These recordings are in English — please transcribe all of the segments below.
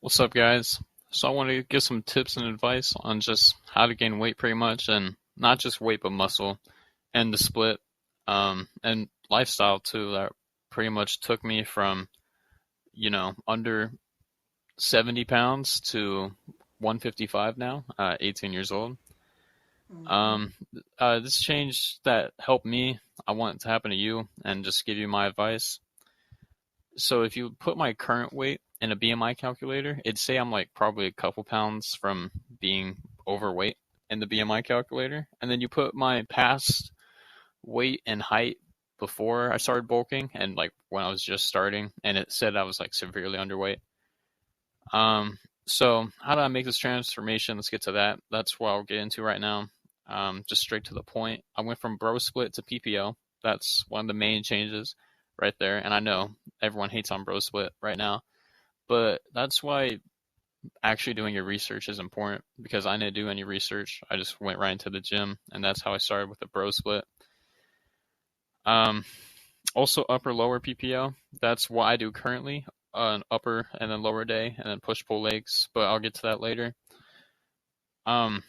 What's up, guys? So I want to give some tips and advice on just how to gain weight pretty much, and not just weight, but muscle and the split, and lifestyle too. That pretty much took me from, under 70 pounds to 155 now, 18 years old. Mm-hmm. Um, this change that helped me, I want it to happen to you and just give you my advice. So if you put my current weight in a BMI calculator, it'd say I'm like probably a couple pounds from being overweight in the BMI calculator. And then you put my past weight and height before I started bulking and like when I was just starting, and it said I was like severely underweight. Um, so how do I make this transformation? Let's get to that. That's what I'll get into right now. Just straight to the point. I went from bro split to PPO. That's one of the main changes right there. And I know everyone hates on bro split right now, but that's why actually doing your research is important because I didn't do any research. I just went right into the gym, and that's how I started with the bro split. Um, Also upper lower PPO. That's what I do currently. An upper and then lower day, and then push pull legs. But I'll get to that later. Um,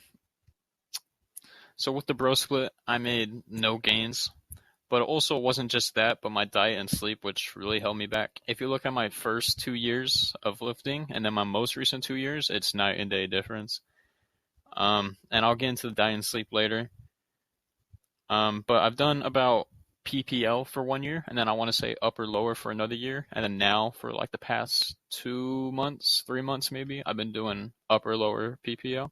so with the bro split, I made no gains, but it also wasn't just that, but my diet and sleep, which really held me back. If you look at my first 2 years of lifting and then my most recent 2 years, it's night and day difference. And I'll get into the diet and sleep later. But I've done about PPL for 1 year, and then I want to say upper lower for another year, and then now for like the past 2 months, 3 months maybe, I've been doing upper lower PPO.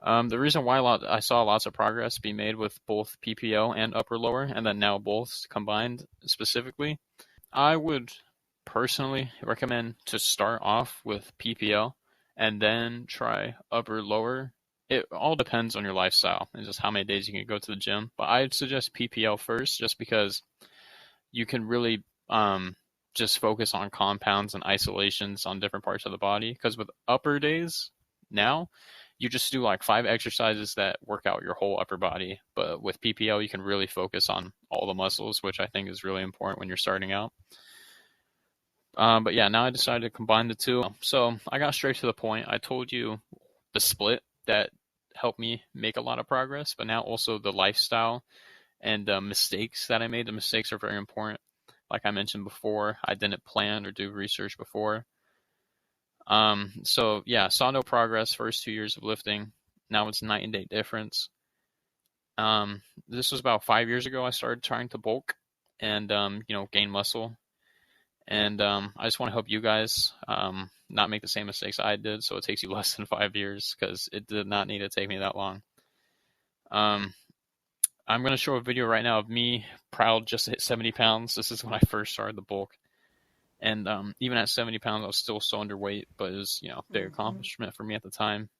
The reason why I saw lots of progress be made with both PPO and upper lower, and then now both combined specifically, I would personally recommend to start off with PPO and then try upper lower. It all depends on your lifestyle and just how many days you can go to the gym. But I'd suggest PPO first just because you can really just focus on compounds and isolations on different parts of the body. Because with upper days now, you just do like 5 exercises that work out your whole upper body. But with PPO, you can really focus on all the muscles, which I think is really important when you're starting out. But yeah, now I decided to combine the two. So I got straight to the point. I told you the split that helped me make a lot of progress, but now also the lifestyle and the mistakes that I made. The mistakes are very important. Like I mentioned before, I didn't plan or do research before. So yeah, saw no progress first 2 years of lifting. Now it's night and day difference. This was about 5 years ago. I started trying to bulk and gain muscle. And I just want to help you guys not make the same mistakes I did, so it takes you less than 5 years because it did not need to take me that long. Um, I'm going to show a video right now of me proud just to hit 70 pounds. This is when I first started the bulk. And even at 70 pounds, I was still so underweight, but it was, a big Mm-hmm. accomplishment for me at the time.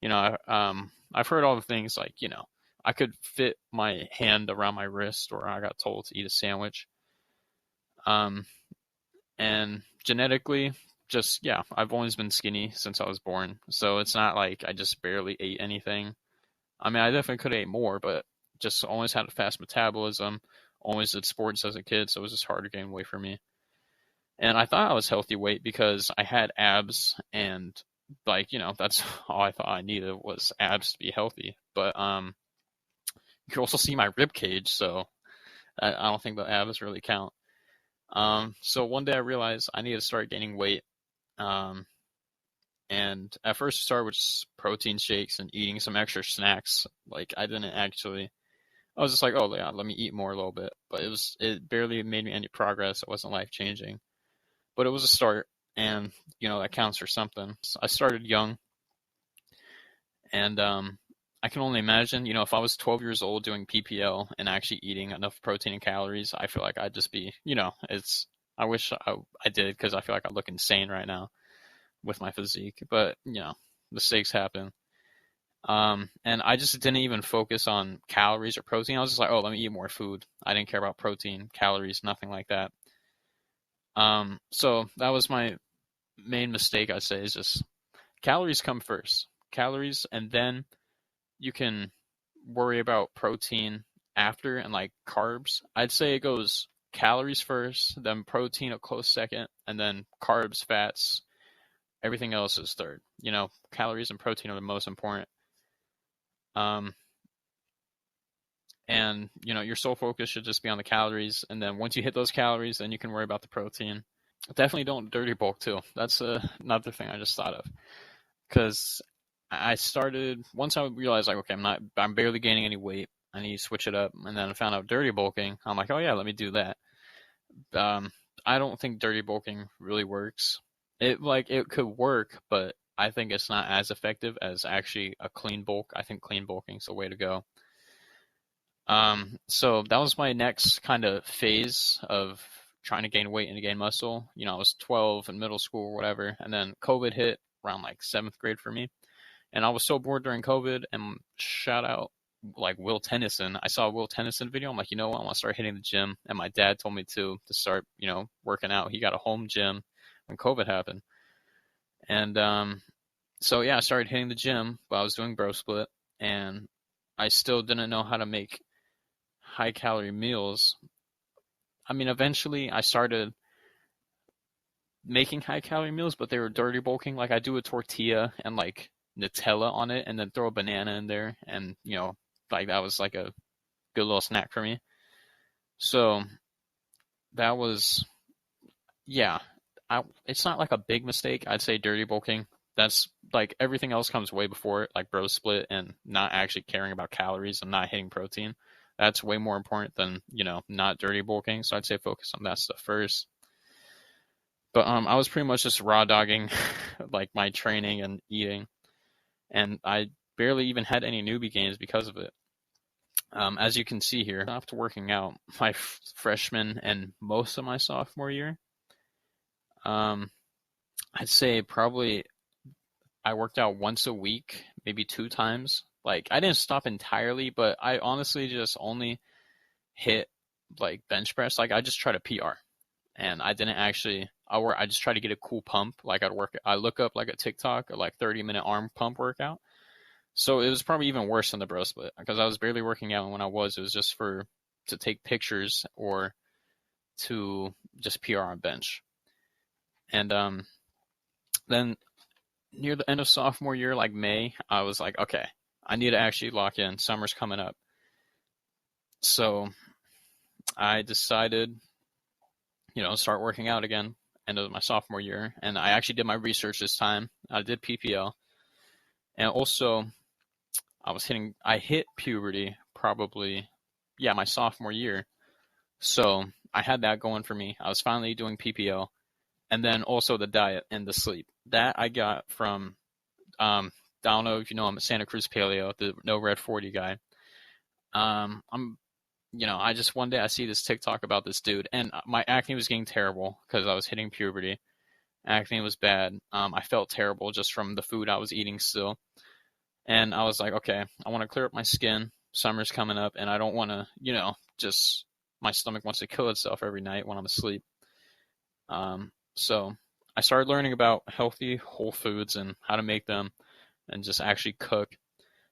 I've heard all the things like, I could fit my hand around my wrist, or I got told to eat a sandwich. Um, and genetically, just, yeah, I've always been skinny since I was born. So it's not like I just barely ate anything. I mean, I definitely could have ate more, but just always had a fast metabolism, always did sports as a kid, so it was just hard to gain weight for me. And I thought I was healthy weight because I had abs and like, that's all I thought I needed was abs to be healthy. But you can also see my rib cage, so I don't think the abs really count. So one day I realized I needed to start gaining weight. Um, and at first I started with just protein shakes and eating some extra snacks. Like I didn't actually I was just like, oh yeah, let me eat more a little bit. But it barely made me any progress. It wasn't life changing. But it was a start, and that counts for something. So I started young, and I can only imagine, if I was 12 years old doing PPL and actually eating enough protein and calories, I feel like I'd just be, it's. I wish I did because I feel like I look insane right now with my physique. But mistakes happen. And I just didn't even focus on calories or protein. I was just like, oh, let me eat more food. I didn't care about protein, calories, nothing like that. So that was my main mistake, I'd say, is just calories come first. Calories, and then you can worry about protein after and like carbs. I'd say it goes calories first, then protein a close second, and then carbs, fats, everything else is third. Calories and protein are the most important. And your sole focus should just be on the calories, and then once you hit those calories, then you can worry about the protein. Definitely don't dirty bulk too. That's another thing I just thought of, because I started, once I realized, like, okay, I'm barely gaining any weight, I need to switch it up, and then I found out dirty bulking. I'm like, oh yeah, let me do that. I don't think dirty bulking really works. It could work, but I think it's not as effective as actually a clean bulk. I think clean bulking is the way to go. So that was my next kind of phase of trying to gain weight and to gain muscle. I was 12 in middle school or whatever, and then COVID hit around like 7th grade for me. And I was so bored during COVID, and shout out like Will Tennyson. I saw a Will Tennyson video. I'm like, you know what? I want to start hitting the gym. And my dad told me to start, working out. He got a home gym when COVID happened. And so yeah, I started hitting the gym while I was doing Bro Split, and I still didn't know how to make high calorie meals. I mean, eventually I started making high calorie meals, but they were dirty bulking. Like, I do a tortilla and like Nutella on it, and then throw a banana in there, and like that was like a good little snack for me. So that was, yeah, it's not like a big mistake. I'd say dirty bulking. That's like, everything else comes way before it, like Bro Split and not actually caring about calories and not hitting protein. That's way more important than, not dirty bulking. So I'd say focus on that stuff first. But I was pretty much just raw dogging like my training and eating, and I barely even had any newbie gains because of it. As you can see here, after working out my freshman and most of my sophomore year, I'd say probably I worked out once a week, maybe 2 times. Like, I didn't stop entirely, but I honestly just only hit like bench press. Like, I just try to PR, and I didn't actually. I just try to get a cool pump. Like, I look up like a TikTok, a like 30-minute arm pump workout. So it was probably even worse than the Bro Split, because I was barely working out, and when I was, it was just to take pictures or to just PR on bench. And then near the end of sophomore year, like May, I was like, okay, I need to actually lock in. Summer's coming up. So I decided, start working out again, end of my sophomore year. And I actually did my research this time. I did PPL. And also, I hit puberty probably, my sophomore year. So I had that going for me. I was finally doing PPL. And then also the diet and the sleep. That I got from, I don't know if you know him, Santa Cruz Paleo, the No Red 40 guy. I just, one day I see this TikTok about this dude, and my acne was getting terrible because I was hitting puberty. Acne was bad. I felt terrible just from the food I was eating still. And I was like, okay, I want to clear up my skin. Summer's coming up, and I don't want to, just, my stomach wants to kill itself every night when I'm asleep. So I started learning about healthy whole foods and how to make them and just actually cook.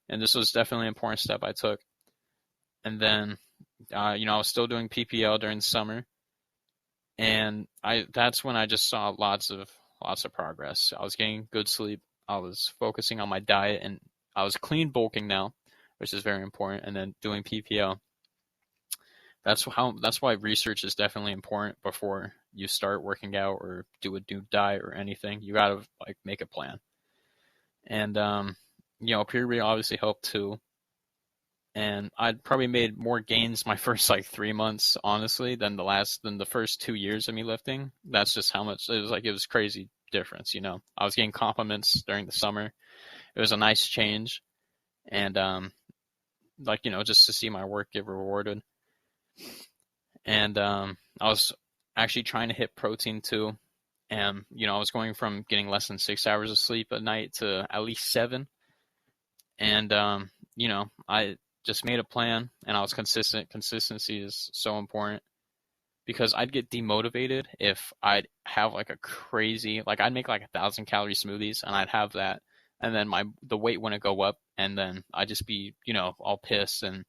And this was definitely an important step I took. And then, I was still doing PPL during the summer. And that's when I just saw lots of progress. I was getting good sleep. I was focusing on my diet, and I was clean bulking now, which is very important, and then doing PPL. That's why research is definitely important before you start working out or do a new diet or anything. You gotta like make a plan. And puberty obviously helped too. And I'd probably made more gains my first like 3 months, honestly, than the first 2 years of me lifting. That's just how much it was crazy difference. I was getting compliments during the summer. It was a nice change, and just to see my work get rewarded. And I was actually trying to hit protein too, and I was going from getting less than 6 hours of sleep a night to at least 7. And I just made a plan, and I was consistent. Consistency is so important, because I'd get demotivated if I'd have like a crazy, like I'd make like 1,000-calorie smoothies, and I'd have that, and then the weight wouldn't go up, and then I'd just be all pissed, and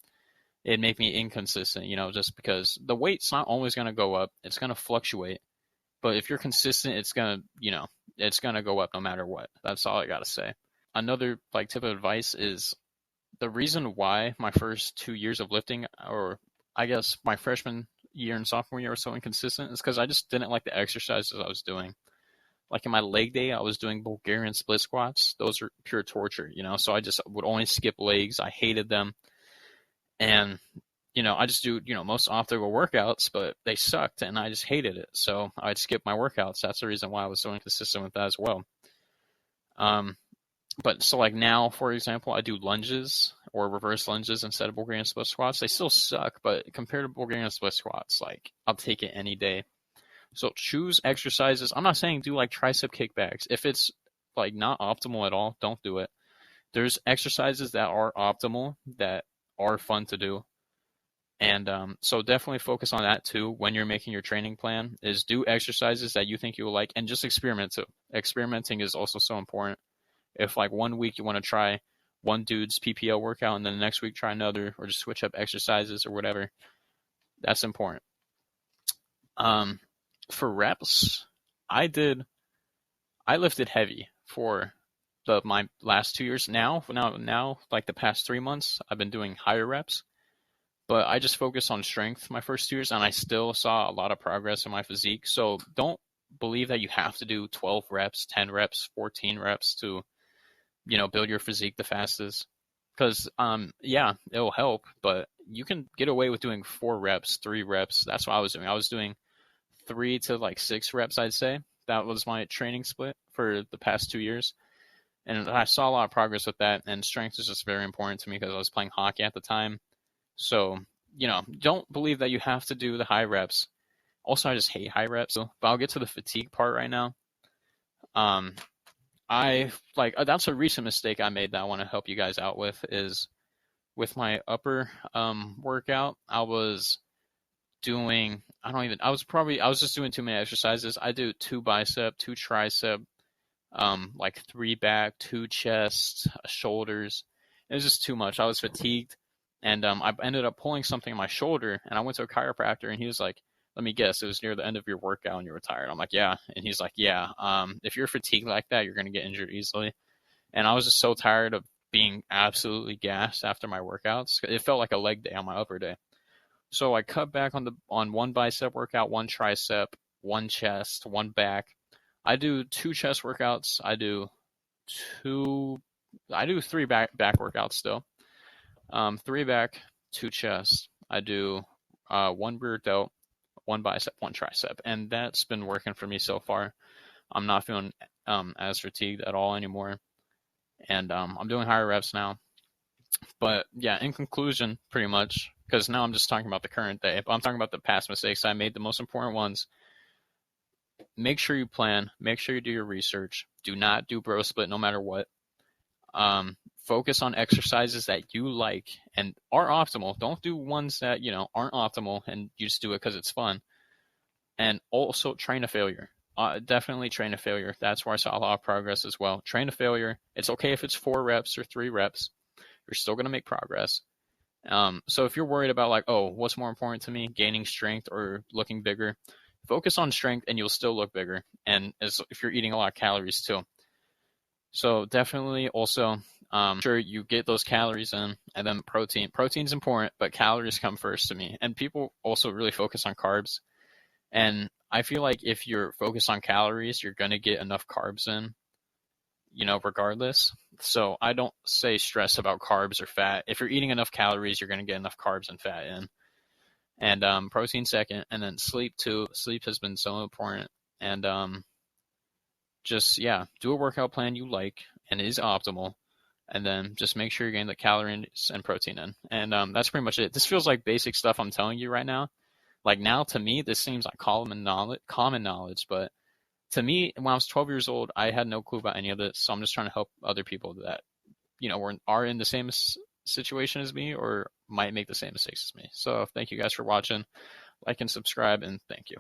it'd make me inconsistent, just because the weight's not always going to go up. It's going to fluctuate. But if you're consistent, it's going to, it's going to go up no matter what. That's all I got to say. Another like tip of advice is the reason why my first 2 years of lifting, or I guess my freshman year and sophomore year, were so inconsistent is because I just didn't like the exercises I was doing. Like in my leg day, I was doing Bulgarian split squats. Those are pure torture, so I just would only skip legs. I hated them. And, I just do, most off-the-go workouts, but they sucked and I just hated it. So I'd skip my workouts. That's the reason why I was so inconsistent with that as well. But so like now, for example, I do lunges or reverse lunges instead of Bulgarian split squats. They still suck, but compared to Bulgarian split squats, like I'll take it any day. So choose exercises. I'm not saying do like tricep kickbacks. If it's like not optimal at all, don't do it. There's exercises that are optimal that are fun to do. And so definitely focus on that too when you're making your training plan, is do exercises that you think you will like and just experiment too. Experimenting is also so important. If like 1 week you want to try one dude's PPL workout and then the next week try another, or just switch up exercises or whatever, that's important. For reps, I lifted heavy for my last 2 years. Now, like the past 3 months, I've been doing higher reps, but I just focused on strength my first 2 years, and I still saw a lot of progress in my physique. So don't believe that you have to do 12 reps, 10 reps, 14 reps to, build your physique the fastest. Because, yeah, it'll help, but you can get away with doing 4 reps, 3 reps. That's what I was doing. I was doing 3 to like 6 reps, I'd say. That was my training split for the past 2 years. And I saw a lot of progress with that, and strength is just very important to me because I was playing hockey at the time. So, don't believe that you have to do the high reps. Also, I just hate high reps. But I'll get to the fatigue part right now. That's a recent mistake I made that I want to help you guys out with, is with my upper workout. I was just doing too many exercises. I do 2 bicep, 2 tricep, like 3 back, 2 chest, shoulders. It was just too much. I was fatigued, and I ended up pulling something in my shoulder, and I went to a chiropractor, and he was like, let me guess, it was near the end of your workout and you were tired. I'm like, yeah. And he's like, yeah, if you're fatigued like that, you're going to get injured easily. And I was just so tired of being absolutely gassed after my workouts. It felt like a leg day on my upper day. So I cut back on 1 bicep workout, 1 tricep, 1 chest, 1 back. I do 2 chest workouts. I do 3 back workouts still. 3 back, 2 chest. I do 1 rear delt, 1 bicep, 1 tricep, and that's been working for me so far. I'm not feeling as fatigued at all anymore, and I'm doing higher reps now. But yeah, in conclusion, pretty much, because now I'm just talking about the current day, but I'm talking about the past mistakes I made. The most important ones: make sure you plan, make sure you do your research. Do not do bro split no matter what. Focus on exercises that you like and are optimal. Don't do ones that, aren't optimal and you just do it because it's fun. And also train to failure. Definitely train to failure. That's where I saw a lot of progress as well. Train to failure. It's okay if it's 4 reps or 3 reps. You're still going to make progress. So if you're worried about like, oh, what's more important to me, gaining strength or looking bigger, focus on strength and you'll still look bigger. And if you're eating a lot of calories too. So definitely also sure you get those calories in, and then protein. Protein's important, but calories come first to me. And people also really focus on carbs. And I feel like if you're focused on calories, you're going to get enough carbs in, regardless. So I don't say stress about carbs or fat. If you're eating enough calories, you're going to get enough carbs and fat in. And protein second, and then sleep too. Sleep has been so important. And do a workout plan you like and is optimal. And then just make sure you're getting the calories and protein in. And that's pretty much it. This feels like basic stuff I'm telling you right now. Like now, to me, this seems like common knowledge. But to me, when I was 12 years old, I had no clue about any of this. So I'm just trying to help other people that, are in the same situation as me or might make the same mistakes as me. So thank you guys for watching. Like and subscribe, and thank you.